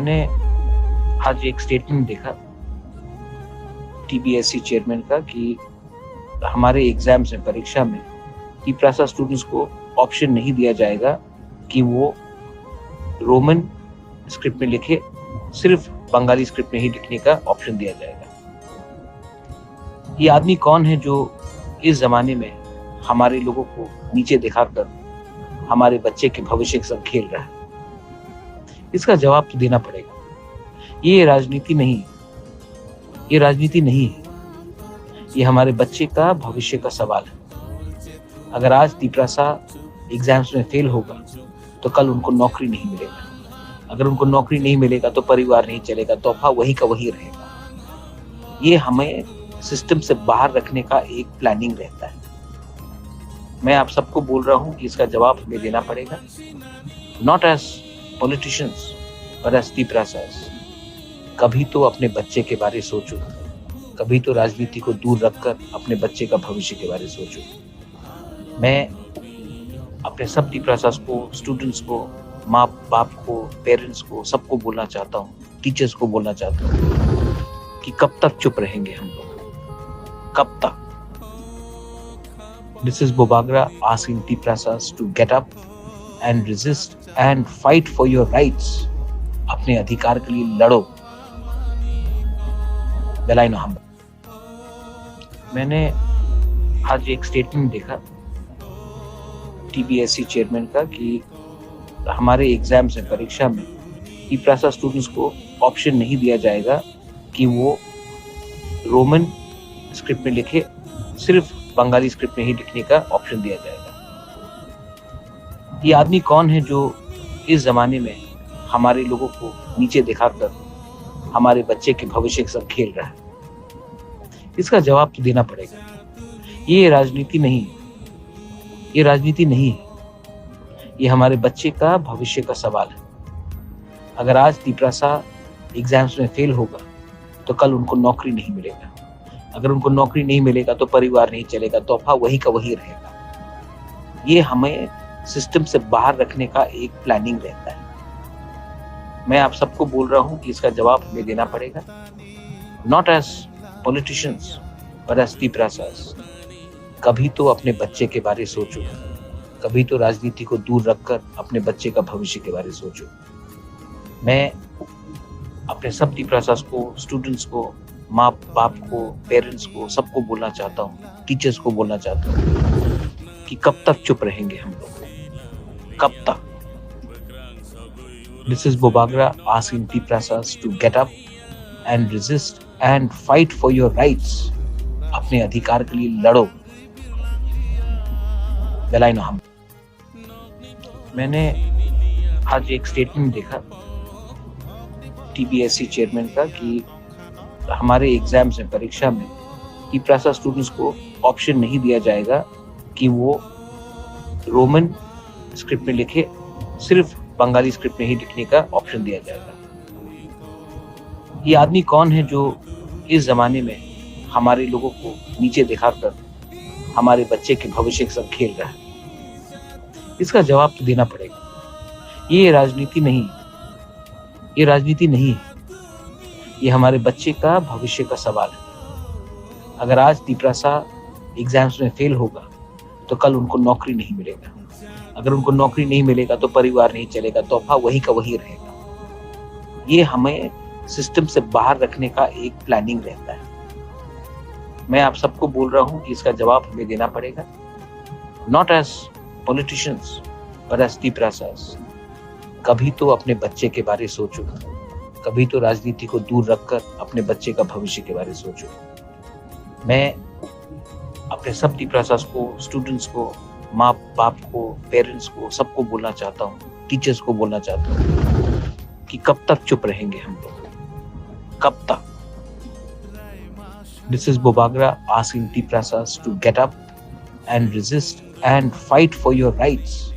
मैंने आज एक स्टेटमेंट देखा टीबीएससी चेयरमैन का कि हमारे एग्जाम्स में, परीक्षा में टीप्रासा स्टूडेंट्स को ऑप्शन नहीं दिया जाएगा कि वो रोमन स्क्रिप्ट में लिखे, सिर्फ बंगाली स्क्रिप्ट में ही लिखने का ऑप्शन दिया जाएगा। ये आदमी कौन है जो इस जमाने में हमारे लोगों को नीचे दिखाकर हमारे बच्चे के भविष्य के साथ खेल रहा है? इसका जवाब तो देना पड़ेगा। ये राजनीति नहीं है, ये हमारे बच्चे का भविष्य का सवाल है। अगर आज टीप्रासा एग्जाम्स में फेल होगा तो कल उनको नौकरी नहीं मिलेगा। अगर उनको नौकरी नहीं मिलेगा तो परिवार नहीं चलेगा, तोहफा वही का वही रहेगा। ये हमें सिस्टम से बाहर रखने का एक प्लानिंग रहता है। मैं आप सबको बोल रहा हूं कि इसका जवाब हमें देना पड़ेगा, not as politicians but as Tiprasas. कभी तो अपने बच्चे के बारे सोचो, कभी तो राजनीति को दूर रखकर अपने बच्चे का भविष्य के बारे सोचो। मैं अपने सब टीप्रासास को, स्टूडेंट्स को, माँ बाप को, पेरेंट्स को, सबको बोलना चाहता हूँ, टीचर्स को बोलना चाहता हूँ कि कब तक चुप रहेंगे हम लोग, कब तक? This is Bobagra asking T-Prasas to get up and resist and fight for your rights. अपने अधिकार के लिए लड़ो। बेलाई नो हम। मैंने आज एक स्टेटमेंट देखा टीबीएससी चेयरमैन का कि हमारे एग्जाम्स में, परीक्षा में टीप्रासा स्टूडेंट्स को ऑप्शन नहीं दिया जाएगा कि वो रोमन स्क्रिप्ट में लिखे, सिर्फ बंगाली स्क्रिप्ट में ही लिखने का ऑप्शन दिया जाएगा। ये आदमी कौन है जो इस जमाने में हमारे लोगों को नीचे दिखाकर हमारे बच्चे के भविष्य के साथ खेल रहा है? इसका जवाब तो देना पड़ेगा। ये राजनीति नहीं है, ये हमारे बच्चे का भविष्य का सवाल है। अगर आज टीप्रासा एग्जाम्स में फेल होगा तो कल उनको नौकरी नहीं मिलेगा। अगर उनको नौकरी नहीं मिलेगा तो परिवार नहीं चलेगा, तोहफा वही का वही रहेगा। ये हमें सिस्टम से बाहर रखने का एक प्लानिंग रहता है। मैं आप सबको बोल रहा हूं कि इसका जवाब हमें देना पड़ेगा, not as politicians but as Tiprasas. कभी तो अपने बच्चे के बारे सोचो, कभी तो राजनीति को दूर रखकर अपने बच्चे का भविष्य के बारे सोचो। मैं अपने सब टीप्रासास को, स्टूडेंट्स को, माँ बाप को, पेरेंट्स को, सबको बोलना चाहता हूँ, टीचर्स को बोलना चाहता हूँ कि कब तक चुप रहेंगे हम लोग, कब तक? This is Bobagra asking T-Prasas to get up and resist and fight for your rights. अपने अधिकार के लिए लड़ो। बेलाई नो हम। मैंने आज एक स्टेटमेंट देखा टीबीएससी चेयरमैन का कि हमारे एग्जाम्स में, परीक्षा में टीप्रासा स्टूडेंट्स को ऑप्शन नहीं दिया जाएगा कि वो रोमन स्क्रिप्ट में लिखे, सिर्फ बंगाली स्क्रिप्ट में ही लिखने का ऑप्शन दिया जाएगा। ये आदमी कौन है जो इस जमाने में हमारे लोगों को नीचे दिखाकर हमारे बच्चे के भविष्य के साथ खेल रहा है? इसका जवाब तो देना पड़ेगा। ये राजनीति नहीं है, ये हमारे बच्चे का भविष्य का सवाल है। अगर आज टीप्रासा एग्जाम्स में फेल होगा तो कल उनको नौकरी नहीं मिलेगा। अगर उनको नौकरी नहीं मिलेगा तो परिवार नहीं चलेगा, तोहफा वही का वही रहेगा। ये हमें सिस्टम से बाहर रखने का एक प्लानिंग रहता है। मैं आप सबको बोल रहा हूं कि इसका जवाब हमें देना पड़ेगा, not as politicians but as Tiprasas. कभी तो अपने बच्चे के बारे सोचो, कभी तो राजनीति को दूर रखकर अपने बच्चे का भविष्य के बारे सोचो। मैं अपने सब टीप्रासास को, स्टूडेंट्स को, माँ बाप को, पेरेंट्स को, सबको बोलना चाहता हूँ, टीचर्स को बोलना चाहता हूँ कि कब तक चुप रहेंगे हम लोग, कब तक? This is Bobagra asking T-Prasas to get up and resist and fight for your rights.